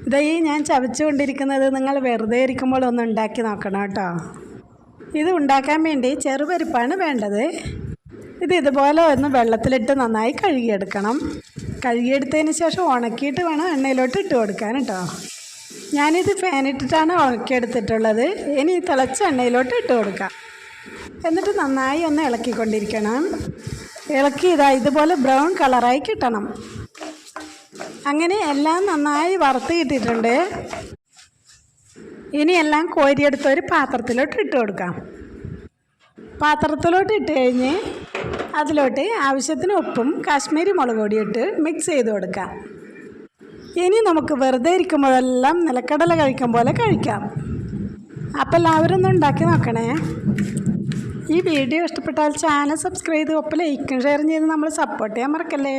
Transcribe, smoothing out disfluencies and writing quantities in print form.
ഇതായി ഞാൻ ചവച്ചുകൊണ്ടിരിക്കുന്നത് നിങ്ങൾ വെറുതെ ഇരിക്കുമ്പോൾ ഒന്ന് ഉണ്ടാക്കി നോക്കണം കേട്ടോ. ഇത് ഉണ്ടാക്കാൻ വേണ്ടി ചെറുപരിപ്പാണ് വേണ്ടത്. ഇതുപോലെ ഒന്ന് വെള്ളത്തിലിട്ട് നന്നായി കഴുകിയെടുക്കണം. കഴുകിയെടുത്തതിന് ശേഷം ഉണക്കിയിട്ട് വേണം എണ്ണയിലോട്ട് ഇട്ട് കൊടുക്കാൻ കേട്ടോ. ഞാനിത് ഫാനിട്ടിട്ടാണ് ഉണക്കിയെടുത്തിട്ടുള്ളത്. ഇനി തിളച്ച എണ്ണയിലോട്ട് ഇട്ട് കൊടുക്കാം. എന്നിട്ട് നന്നായി ഒന്ന് ഇളക്കിക്കൊണ്ടിരിക്കണം. ഇളക്കി ഇതുപോലെ ബ്രൗൺ കളറായി കിട്ടണം. അങ്ങനെ എല്ലാം നന്നായി വറുത്ത് കിട്ടിയിട്ടുണ്ട്. ഇനി എല്ലാം കോരിയെടുത്ത് ഒരു പാത്രത്തിലോട്ട് ഇട്ട് കൊടുക്കാം. പാത്രത്തിലോട്ട് ഇട്ട് കഴിഞ്ഞ് അതിലോട്ട് ആവശ്യത്തിന് ഉപ്പും കാശ്മീരി മുളക് പൊടി ഇട്ട് മിക്സ് ചെയ്ത് കൊടുക്കാം. ഇനി നമുക്ക് വെറുതെ ഇരിക്കുമ്പോഴെല്ലാം നിലക്കടല കഴിക്കും പോലെ കഴിക്കാം. അപ്പോൾ എല്ലാവരും ഒന്ന് ഉണ്ടാക്കി നോക്കണേ. ഈ വീഡിയോ ഇഷ്ടപ്പെട്ടാൽ ചാനൽ സബ്സ്ക്രൈബ് ചെയ്ത് ഒപ്പം ലൈക്കും ഷെയറും ചെയ്ത് നമ്മൾ സപ്പോർട്ട് ചെയ്യാൻ മറക്കല്ലേ.